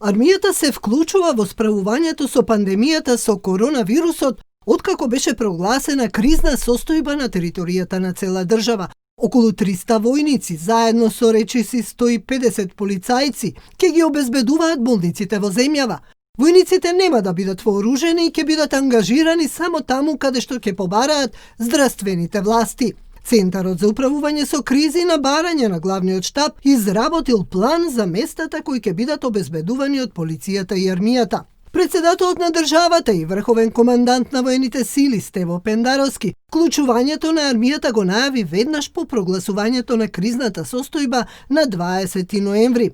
Армијата се вклучува во справувањето со пандемијата со коронавирусот откако беше прогласена кризна состојба на територијата на цела држава. Околу 300 војници, заедно со речиси 150 полицајци, ќе ги обезбедуваат болниците во земјава. Војниците нема да бидат вооружени и ќе бидат ангажирани само таму каде што ќе побараат здравствените власти. Центарот за управување со кризи на барање на главниот штаб изработил план за местата кои ќе бидат обезбедувани од полицијата и армијата. Председателот на државата и врховен командант на воените сили Стево Пендаровски вклучувањето на армијата го најави веднаш по прогласувањето на кризната состојба на 20 ноември.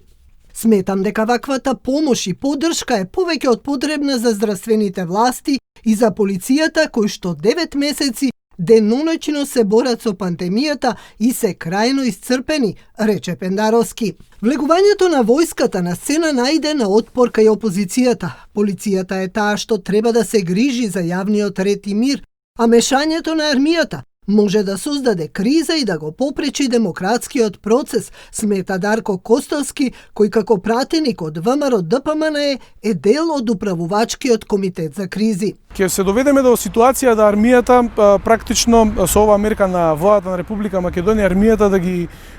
Сметам дека ваквата помош и поддршка е повеќе од потребна за здравствените власти и за полицијата кои што 9 месеци деноноќно се борат со пандемијата и се крајно исцрпени, рече Пендаровски. Влегувањето на војската на сцена најде на отпор кај опозицијата. Полицијата е таа што треба да се грижи за јавниот ред и мир, а мешањето на армијата може да создаде криза и да го попречи демократскиот процес, смета Дарко Костовски, кој како пратеник од ВМРО ДПМН е дел од управувачкиот комитет за кризи. Ќе се доведеме до ситуација да армијата практично со оваа мерка на владата на Република Македонија армијата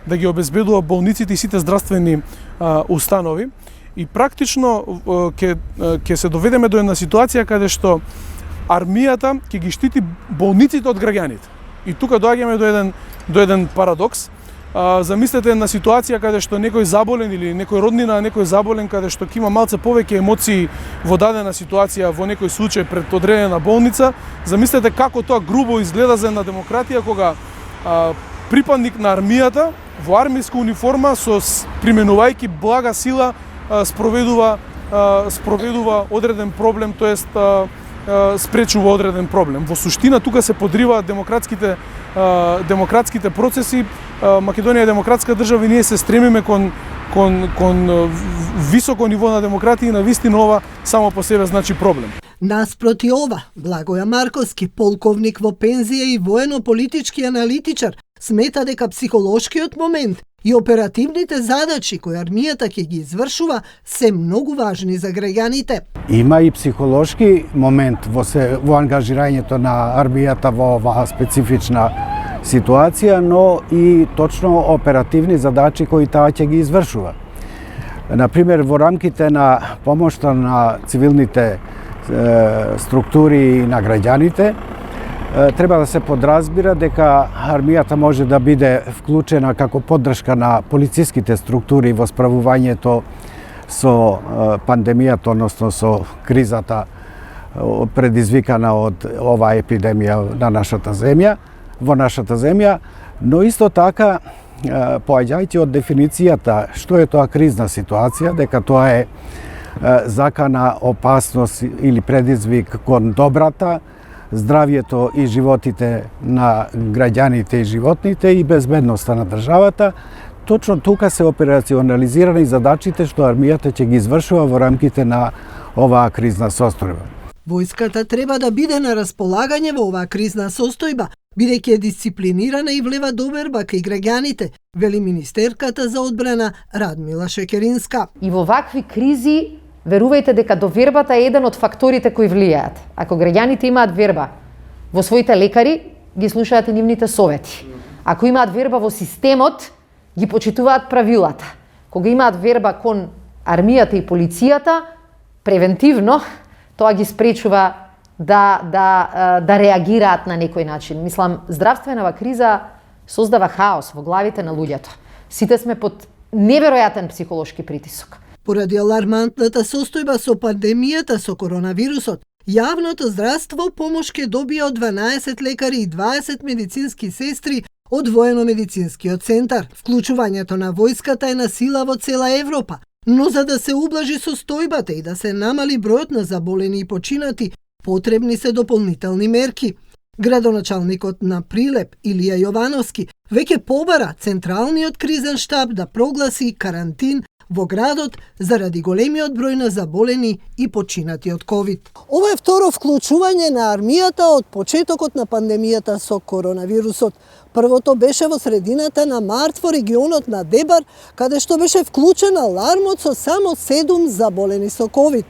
да ги обезбедува болниците и сите здравствени установи и практично ќе се доведеме до една ситуација каде што армијата ќе ги штити болниците од граѓаните. И тука доаѓаме до еден парадокс. Замислете една ситуација каде што некој заболен или некој роднина на некој заболен каде што ќе има малце повеќе емоции во дадена ситуација во некој случај пред одредена болница. Замислете како тоа грубо изгледа за една демократија кога припадник на армијата во армијска униформа со применувајќи блага сила спроведува одреден проблем, тоест спречува одреден проблем. Во суштина тука се подриваат демократските процеси. Македонија е демократска држава и ние се стремиме кон високо ниво на демократија и на вистина ова само по себе значи проблем. Наспроти ова, Благоја Марковски, полковник во пензија и воено-политички аналитичар, смета дека психолошкиот момент и оперативните задачи кои армијата ќе ги извршува се многу важни за граѓаните. Има и психолошки момент во ангажирањето на армијата во оваа специфична ситуација, но и точно оперативни задачи кои таа ќе ги извршува. Например, во рамките на помошта на цивилните структури и на граѓаните, треба да се подразбира дека армијата може да биде вклучена како поддршка на полициските структури во справувањето со пандемијата, односно со кризата предизвикана од оваа епидемија на во нашата земја, но исто така поаѓајќи од дефиницијата што е тоа кризна ситуација, дека тоа е закана, опасност или предизвик кон добрата, здравјето и животите на граѓаните и животните и безбедноста на државата, точно тука се операционализирани задачите што армијата ќе ги извршува во рамките на оваа кризна состојба. Војската треба да биде на располагање во оваа кризна состојба, бидејќи е дисциплинирана и влева доверба кај граѓаните, вели министерката за одбрана Радмила Шекеринска. И во вакви кризи верувајте дека довербата е еден од факторите кои влијаат. Ако граѓаните имаат верба во своите лекари, ги слушаат и нивните совети. Ако имаат верба во системот, ги почитуваат правилата. Кога имаат верба кон армијата и полицијата, превентивно, тоа ги спречува да реагираат на некој начин. Мислам, здравственава криза создава хаос во главите на луѓето. Сите сме под неверојатен психолошки притисок. Поради алармантната состојба со пандемијата со коронавирусот, јавното здравство помош ќе добие од 12 лекари и 20 медицински сестри од воено-медицинскиот центар. Вклучувањето на војската е на сила во цела Европа, но за да се ублажи состојбата и да се намали бројот на заболени и починати, потребни се дополнителни мерки. Градоначалникот на Прилеп, Илија Јовановски, веќе побара Централниот кризен штаб да прогласи карантин во градот заради големиот број на заболени и починати од ковид. Ова е второ вклучување на армијата од почетокот на пандемијата со коронавирусот. Првото беше во средината на март во регионот на Дебар, каде што беше вклучен алармот со само 7 заболени со ковид.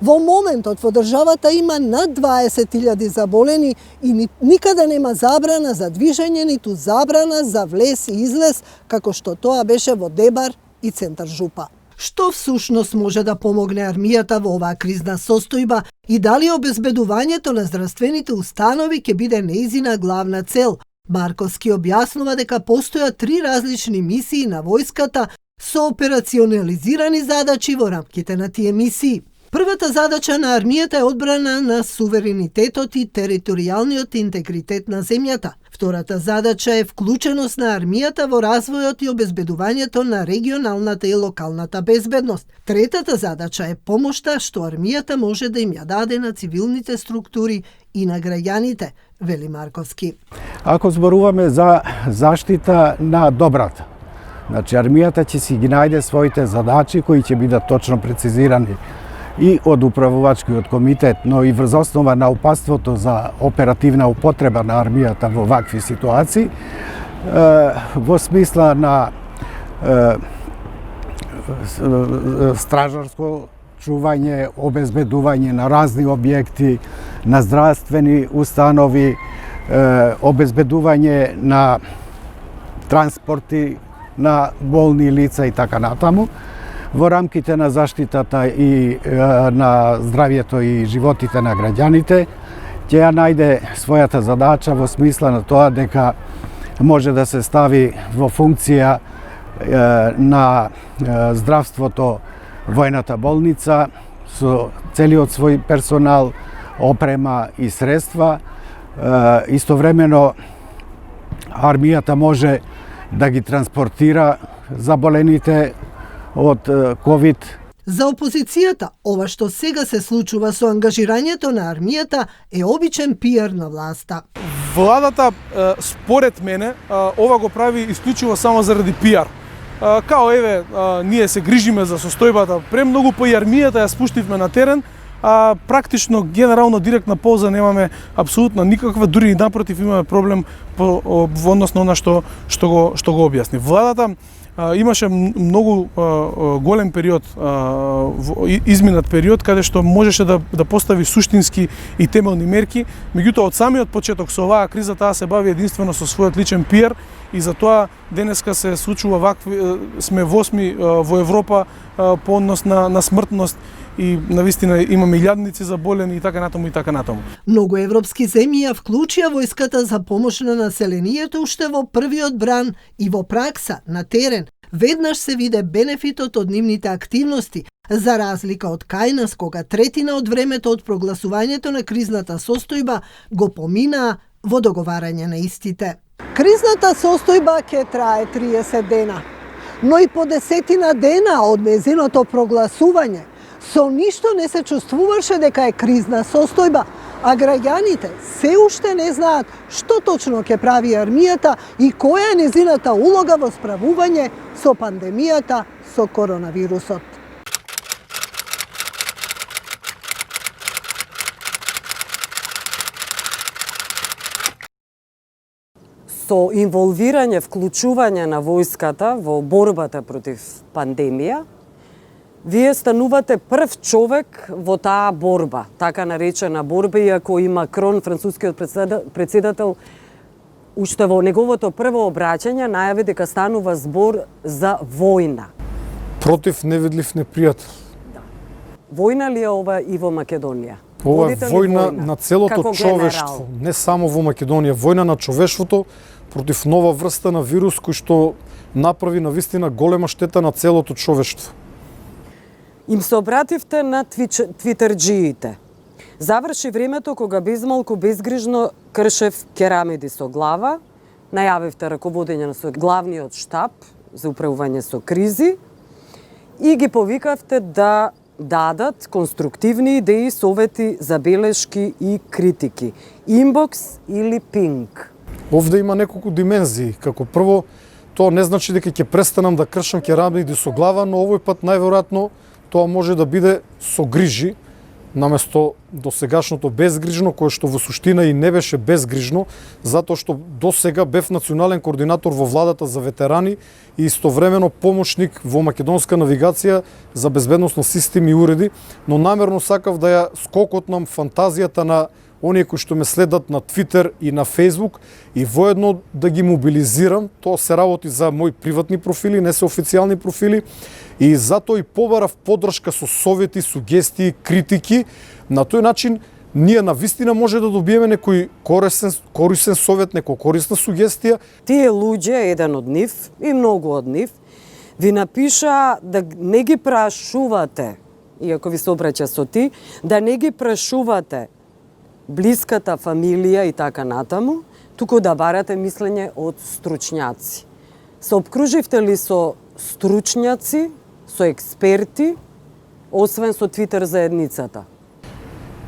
Во моментот во државата има над 20.000 заболени и никаде нема забрана за движење, ниту забрана за влез и излез, како што тоа беше во Дебар и центар Жупа. Што всушност може да помогне армијата во оваа кризна состојба и дали обезбедувањето на здравствените установи ќе биде нејзина главна цел? Марковски објаснува дека постојат 3 различни мисии на војската со операционализирани задачи во рамките на тие мисии. Првата задача на армијата е одбрана на суверенитетот и територијалниот интегритет на земјата. Втората задача е вклученост на армијата во развојот и обезбедувањето на регионалната и локалната безбедност. Третата задача е помошта што армијата може да им ја даде на цивилните структури и на граѓаните, вели Марковски. Ако зборуваме за заштита на добрата, значи армијата ќе си ги најде своите задачи кои ќе бидат точно прецизирани и од управувачкиот комитет, но и врз основа на упатството за оперативна употреба на армијата во вакви ситуации, во смисла на стражарско чување, обезбедување на разни објекти, на здравствени установи, обезбедување на транспорти на болни лица и така натаму, во рамките на заштитата и на здравјето и животите на граѓаните, ќе ја најде својата задача во смисла на тоа дека може да се стави во функција на здравството војната болница со целиот свој персонал, опрема и средства. Истовремено армијата може да ги транспортира заболените од ковид. За опозицијата, ова што сега се случува со ангажирањето на армијата е обичен пиар на власта. Владата, според мене, ова го прави исклучиво само заради пиар. Као еве, ние се грижиме за состојбата премногу, па и армијата ја спуштивме на терен, а практично, генерално, директна полза немаме апсолутно никаква, дури и напротив имаме проблем во однос на она што го објасни. Владата имаше многу голем период, изминат период, каде што можеше да постави суштински и темелни мерки, меѓутоа од самиот почеток со оваа криза таа се бави единствено со својот личен пиар и затоа денеска се случува вакви, сме восми во Европа по однос на смртност и навистина имаме илјадници заболени и така натаму и така натаму. Многу европски земји ја вклучија војската за помош на населението уште во првиот бран и во пракса на терен. Веднаш се виде бенефитот од нивните активности, за разлика од кај нас кога третина од времето од прогласувањето на кризната состојба го поминаа во договарање на истите. Кризната состојба ќе трае 30 дена, но и по 10 дена од нејзиното прогласување со ништо не се чувствуваше дека е кризна состојба, а граѓаните се уште не знаат што точно ќе прави армијата и која е нејзината улога во справување со пандемијата со коронавирусот. Со инволвирање, вклучување на војската во борбата против пандемија, вие станувате прв човек во таа борба, така наречена борба, иако и Макрон, францускиот председател, уште во неговото прво обраќање најави дека станува збор за војна. Против невидлив непријател. Да. Војна ли е ова и во Македонија? Ова е војна на целото човештво, не само во Македонија, војна на човештвото против нова врста на вирус кој што направи навистина голема штета на целото човештво. Им се обративте на твитерџиите. Заврши времето кога безмалку безгрижно кршев керамиди со глава, најавивте раководење со главниот штаб за управување со кризи и ги повикавте да дадат конструктивни идеи, совети, забелешки и критики. Инбокс или пинг? Овде има неколку димензии. Како прво, Тоа не значи дека ќе престанам да кршам керамиди со глава, но овој пат најверојатно тоа може да биде со грижи, наместо досегашното безгрижно, кое што во суштина и не беше безгрижно, затоа што досега бев национален координатор во владата за ветерани и истовремено помошник во македонска навигација за безбедност на системи и уреди, но намерно сакав да ја скокотнам фантазијата на оние кои што ме следат на Твитер и на Фейсбук и воедно да ги мобилизирам. Тоа се работи за мои приватни профили, не се официјални профили, и затоа и побарав поддршка со совети, сугестии, критики. На тој начин ние навистина може да добиеме некој корисен совет, некоја корисна сугестија. Тие луѓе, еден од нив и многу од нив, ви напиша да не ги прашувате, иако ви се обраќа со ти, да не ги прашувате блиската фамилија и така натаму, туку да барате мислење од стручњаци. Се обкруживте ли со стручњаци, со експерти, освен со Твитер заедницата?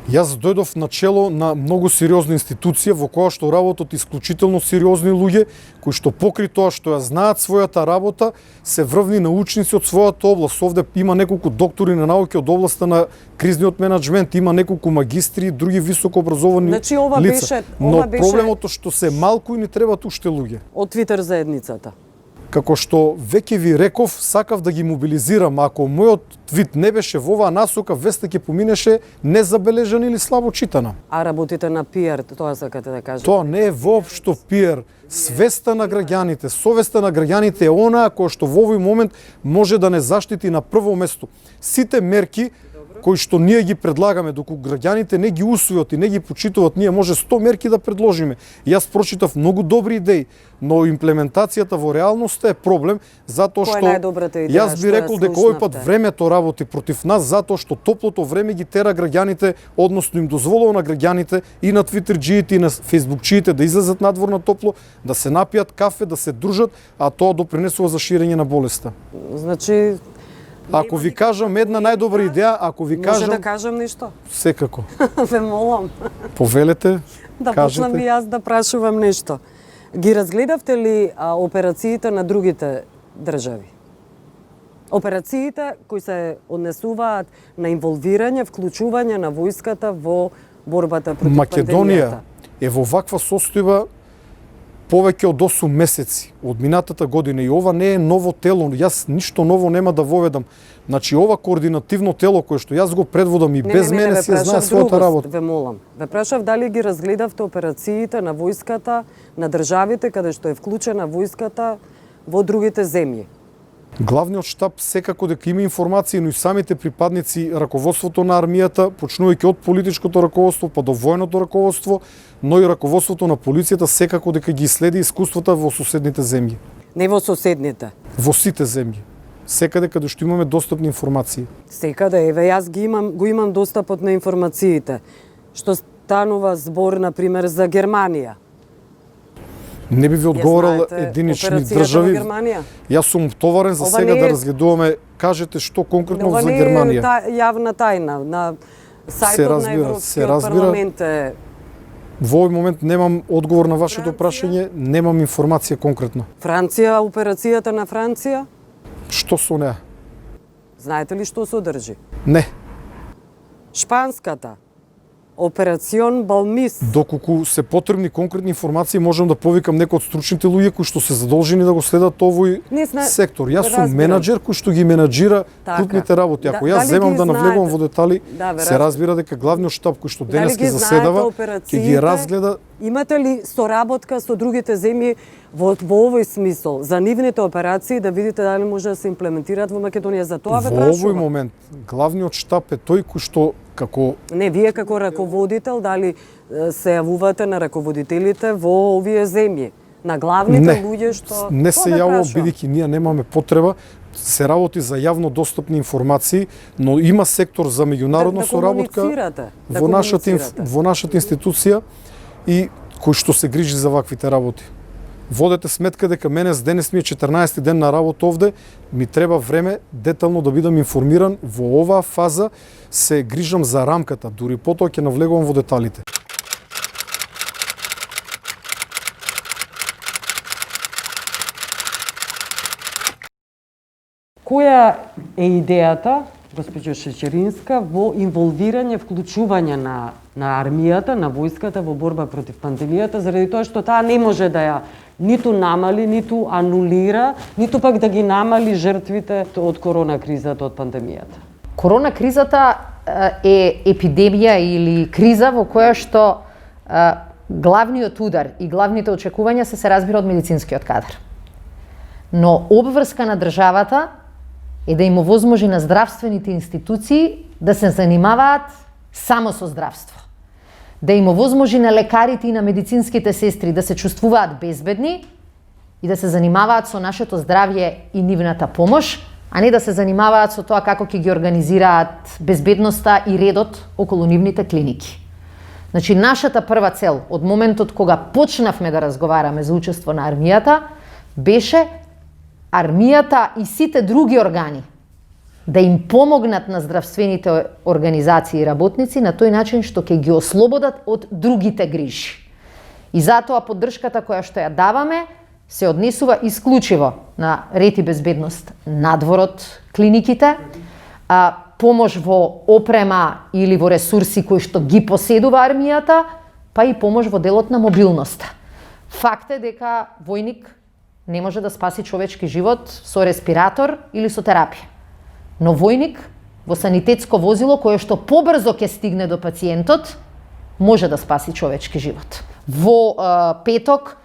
Јас дојдов на чело на многу сериозна институција во која што работат исклучително сериозни луѓе, кои што покри тоа што ја знаат својата работа, се врвни научници од својата област. Овде има неколку доктори на науки од областа на кризниот менаџмент, има неколку магистри и други високо образовани Значи, ова лица. беше, Но проблемот е што се малку и ни требаат уште луѓе. Од Твитер заедницата. Како што веќе ви реков, сакав да ги мобилизирам. Ако мојот твит не беше во оваа насока, веста ќе поминеше незабележана или слабо читана. А работите на пиар, тоа сакате да кажете? Тоа не е воопшто пиар. Свеста на граѓаните, совеста на граѓаните е онаа која што во овој момент може да не заштити на прво место. Сите мерки кои што ние ги предлагаме, доколку граѓаните не ги усвојат и не ги почитуваат, ние може 100 мерки да предложиме. Јас прочитав многу добри идеи, но имплементацијата во реалноста е проблем, затоа што јас би рекол дека овој пат времето работи против нас, затоа што топлото време ги тера граѓаните, односно им дозволува на граѓаните и на твитерџиите и на фейсбукчиите да излезат надвор на топло, да се напијат кафе, да се дружат, а тоа допринесува за ширење на болеста. Значи, ако ви кажам една најдобра идеја, ако ви кажам... Може да кажам нешто? Секако. Ве молам. Повелете, да кажете. почнам и јас да прашувам нешто. Ги разгледавте ли операциите на другите држави? Операциите кои се однесуваат на инволвирање, вклучување на војската во борбата против Македонија пандемијата. е во ваква состојба повеќе од 8 месеци од минатата година и ова не е ново тело. Јас ништо ново нема да воведам. Значи ова координативно тело кое што јас го предводам и без мене се знае својата работа. Ве молам. Ве прашав дали ги разгледавте операциите на војската на државите каде што е вклучена војската во другите земји. Главниот штаб секако дека има информации, но и самите припадници, раководството на армијата, почнувајќи од политичкото раководство па до војното раководство, но и раководството на полицијата секако дека ги следи искуствата во соседните земји. Не во соседните. Во сите земји. Секаде каде што имаме достапни информации. Секаде, еве јас го имам достапот на информациите. Што станува збор на пример за Германија. Не би ви одговорал единични држави. Јас сум товарен за сега да разгледуваме. Кажете што конкретно за Германија. Ова не е јавна тајна. На сајтот на Европскиот парламент е... Во овој момент немам одговор на вашето прашање, немам информација конкретно. Франција, операцијата на Франција? Што со неа? Знаете ли што содржи? Не. Шпанската. Операцион Балмис. Доколку се потребни конкретни информации, можам да повикам некои од стручните луѓе кои што се задолжени да го следат овој сектор. Јас сум менаџер кој што ги менаџира крупните работи. Ако јас земам да навлегувам во детали, се разбира дека главниот штаб кој што денеска заседава ќе ги разгледа. Имате ли соработка со другите земји во овој смисол за нивните операции да видите дали може да се имплементираат во Македонија? За тоа ве прашувам. Во овој момент главниот штаб е тој кој што како... Не, вие како раководител, дали се јавувате на раководителите во овие земји? На главните луѓе што... Не се јавува, бидејќи ние немаме потреба. Се работи за јавно достапни информации, но има сектор за меѓународна соработка во нашата институција и кој што се грижи за ваквите работи. Водете сметка дека мене денес ми е 14 ден на работа овде, ми треба време детално да бидам информиран. Во оваа фаза се грижам за рамката, дури потоа ќе навлегувам во деталите. Која е идејата, госпоđo Шечеринска, во инволвирање, вклучување на армијата, на војската во борба против пандемијата, заради тоа што таа не може да ја ниту намали, ниту анулира, ниту пак да ги намали жртвите од корона кризата, од пандемијата? Корона кризата е епидемија или криза во која што главниот удар и главните очекувања се разбира од медицинскиот кадар. Но обврска на државата е да им овозможи на здравствените институции да се занимаваат само со здравство. Да им овозможи на лекарите и на медицинските сестри да се чувствуваат безбедни и да се занимаваат со нашето здравје и нивната помош, а не да се занимаваат со тоа како ќе ги организираат безбедноста и редот околу нивните клиники. Значи, нашата прва цел од моментот кога почнавме да разговараме за учество на армијата беше армијата и сите други органи да им помогнат на здравствените организации и работници на тој начин што ќе ги ослободат од другите грижи. И затоа поддршката која што ја даваме се однесува исклучиво на ред и безбедност надвор од клиниките, помош во опрема или во ресурси кои што ги поседува армијата, па и помош во делот на мобилноста. Факт е дека војник не може да спаси човечки живот со респиратор или со терапија. Но војник во санитетско возило кое што побрзо ќе стигне до пациентот, може да спаси човечки живот. Во петок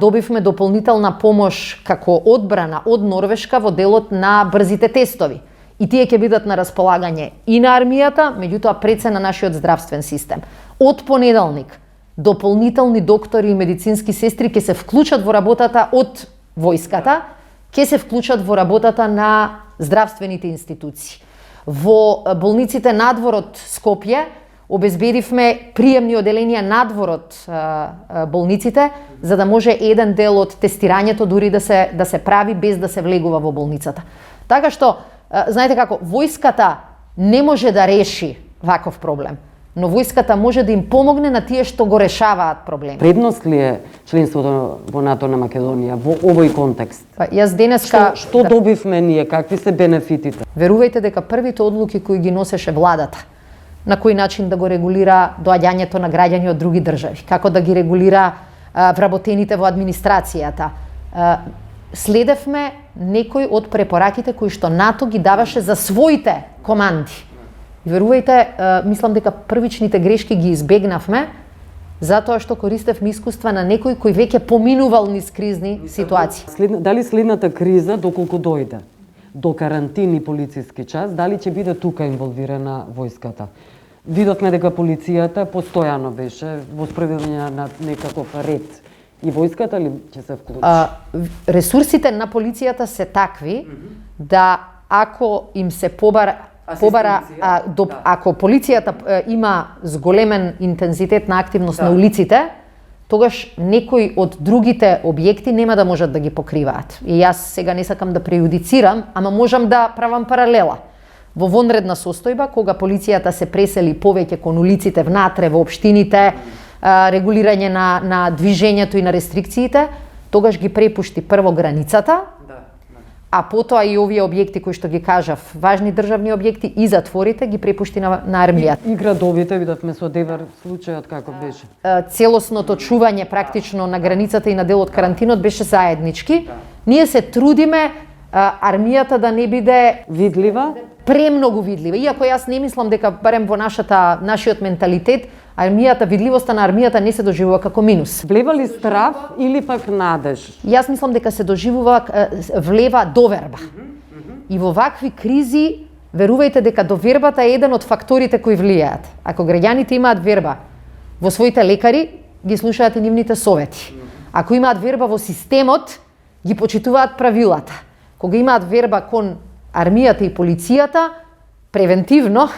добивме дополнителна помош како одбрана од Норвешка во делот на брзите тестови. И тие ќе бидат на располагање и на армијата, меѓутоа пред се на нашиот здравствен систем. Од понеделник дополнителни доктори и медицински сестри ќе се вклучат во работата од војската, ќе се вклучат во работата на здравствените институции. Во болниците надвор од Скопје обезбедивме приемни оделенија надвор од болниците, за да може еден дел од тестирањето дури да се прави без да се влегува во болницата. Така што, знаете како, војската не може да реши ваков проблем, но војската може да им помогне на тие што го решаваат проблем. Предност ли е членството во НАТО на Македонија во овој контекст? Јас денеска Што добивме ние, какви се бенефитите? Верувајте дека првите одлуки кои ги носеше владата, на кој начин да го регулира доаѓањето на граѓани од други држави, како да ги регулира вработените во администрацијата. Следевме некои од препораките кои што НАТО ги даваше за своите команди. И верувајте, мислам дека првичните грешки ги избегнавме, затоа што користевме искуства на некој кој веќе поминувал низ кризни ситуации. Дали следната криза, доколку дојде до карантин и полициски час, дали ќе биде тука инволвирана војската? Видовме дека полицијата постојано беше во спроведување на некаков ред. И војската ли ќе се вклучи? Ресурсите на полицијата се такви да ако им се ако полицијата има зголемен интензитет на активност на улиците, тогаш некои од другите објекти нема да можат да ги покриваат. И јас сега не сакам да преюдицирам, ама можам да правам паралела. Во вонредна состојба, кога полицијата се пресели повеќе кон улиците внатре во општините, регулирање на движењето и на рестрикциите, тогаш ги препушти прво границата, а потоа и овие објекти кои што ги кажав, важни државни објекти и затворите ги препушти на армијата. И градовите видовме со Девер случајот како беше. Целосното чување практично на границата и на дел од карантинот беше заеднички. Ние се трудиме армијата да не биде видлива, премногу видлива. Иако јас не мислам дека барем во нашиот менталитет видливоста на армијата не се доживува како минус. Влева ли страв или пак надеж? Јас мислам дека се доживува, влева доверба. И во вакви кризи, верувајте дека довербата е еден од факторите кои влијаат. Ако граѓаните имаат верба во своите лекари, ги слушаат и нивните совети. Ако имаат верба во системот, ги почитуваат правилата. Кога имаат верба кон армијата и полицијата, превентивно,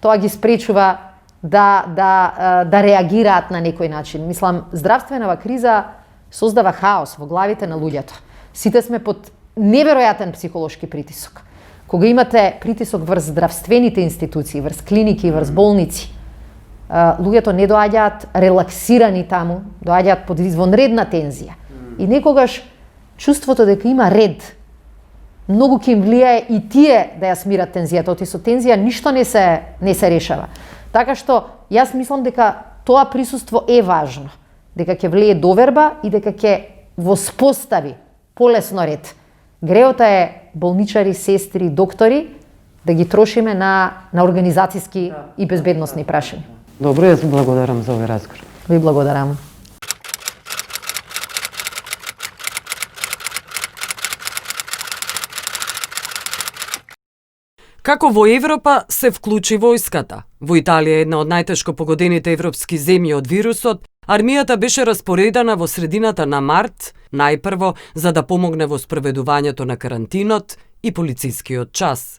тоа ги спречува да реагираат на некој начин. Мислам, здравственава криза создава хаос во главите на луѓето. Сите сме под неверојатен психолошки притисок. Кога имате притисок врз здравствените институции, врз клиники, врз болници, луѓето не доаѓаат релаксирани таму, доаѓаат под извонредна тензија. И некогаш чувството дека има ред многу ќе им влијае и тие да ја смират тензијата, оти со тензија ништо не се решава. Така што јас мислам дека тоа присуство е важно, дека ќе влие доверба и дека ќе воспостави полесно ред. Греота е болничари, сестри, доктори да ги трошиме на организацијски и безбедносни прашања. Добро, јас благодарам за овој разговор. Ви благодарам. Како во Европа се вклучи војската? Во Италија, една од најтешко погодените европски земји од вирусот, армијата беше распоредена во средината на март, најпрво за да помогне во спроведувањето на карантинот и полицискиот час.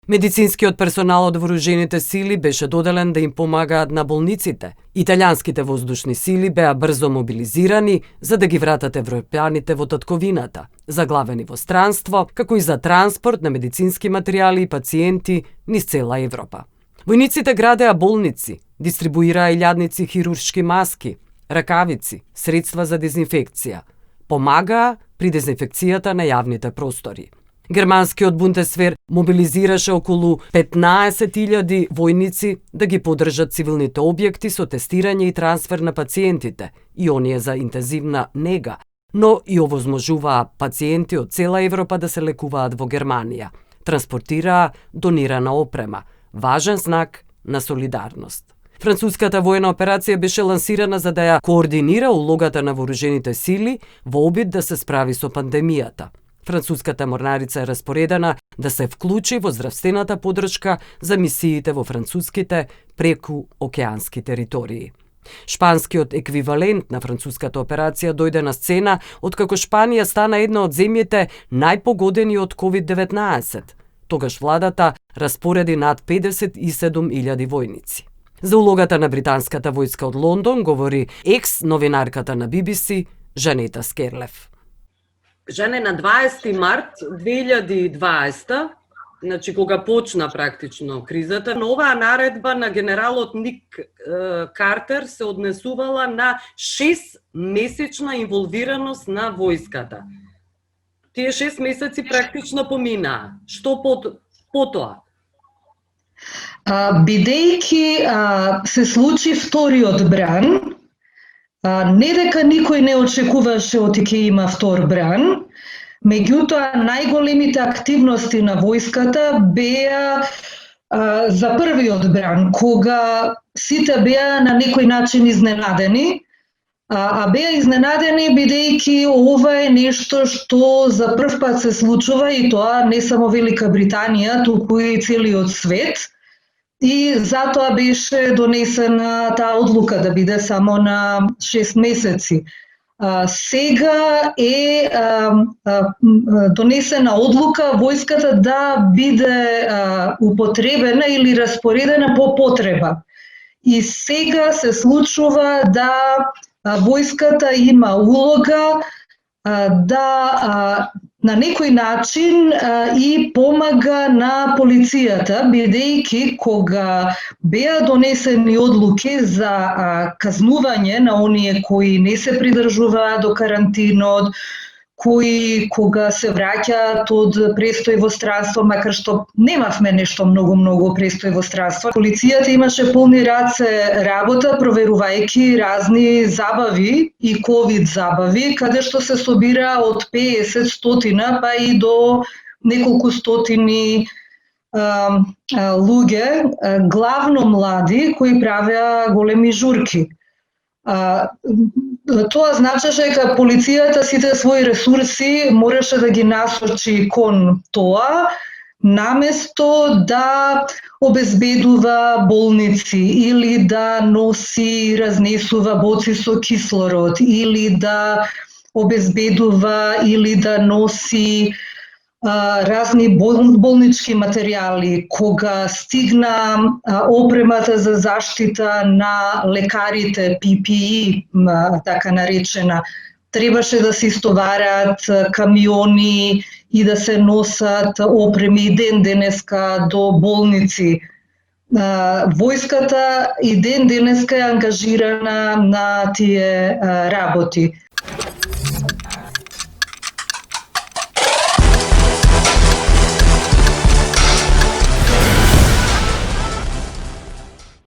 Медицинскиот персонал од вооружените сили беше доделен да им помагаат на болниците. Италијанските воздушни сили беа брзо мобилизирани за да ги вратат европјаните во татковината, заглавени во странство, како и за транспорт на медицински материјали и пациенти низ цела Европа. Војниците градеа болници, дистрибуираа илјадници хируршки маски, ракавици, средства за дезинфекција, помагаа при дезинфекцијата на јавните простори. Германскиот Бундесвер мобилизираше околу 15.000 војници да ги поддржат цивилните објекти со тестирање и трансфер на пациентите и оние за интензивна нега, но и овозможуваа пациенти од цела Европа да се лекуваат во Германија. Транспортираа донирана опрема, важен знак на солидарност. Француската војна операција беше лансирана за да ја координира улогата на вооружените сили во обид да се справи со пандемијата. Француската морнарица е распоредена да се вклучи во здравствената поддршка за мисиите во француските преку океански територии. Шпанскиот еквивалент на француската операција дојде на сцена откако Шпанија стана една од земјите најпогодени од COVID-19. Тогаш владата распореди над 57.000 војници. За улогата на британската војска од Лондон говори екс-новинарката на BBC Жанета Скерлев. Жене, на 20 март 2020, значи кога почна практично кризата, новаа наредба на генералот Ник Картер се однесувала на 6-месечна инволвираност на војската. Тие 6 месеци практично поминаа. Што потоа? Бидејќи се случи вториот бран, не дека никој не очекуваше оти ќе има втор бран, меѓутоа најголемите активности на војската беа за првиот бран, кога сите беа на некој начин изненадени, а беа изненадени бидејќи ова е нешто што за прв пат се случува и тоа не само Велика Британија, туку и целиот свет. И затоа беше донесена таа одлука да биде само на 6 месеци. Сега е донесена одлука војската да биде употребена или распоредена по потреба. И сега се случува да војската има улога да на некој начин и помага на полицијата, бидејќи кога беа донесени одлуки за казнување на оние кои не се придржуваат до карантинот, кои кога се враќаат од престој во странство, макар што немавме нешто многу престој во странство. Полицијата имаше полни раце работа проверувајќи разни забави и ковид забави, каде што се собира од 50-100 па и до неколку стотини луѓе, главно млади, кои правеа големи журки. Тоа значеше дека полицијата сите своји ресурси мораше да ги насочи кон тоа, наместо да обезбедува болници или да носи, разнесува боци со кислород или да обезбедува или да носи разни болнички материјали. Кога стигна опремата за заштита на лекарите, PPE, така наречена, требаше да се истоварат камиони и да се носат опреми ден денеска до болници. Војската и ден денеска е ангажирана на тие работи.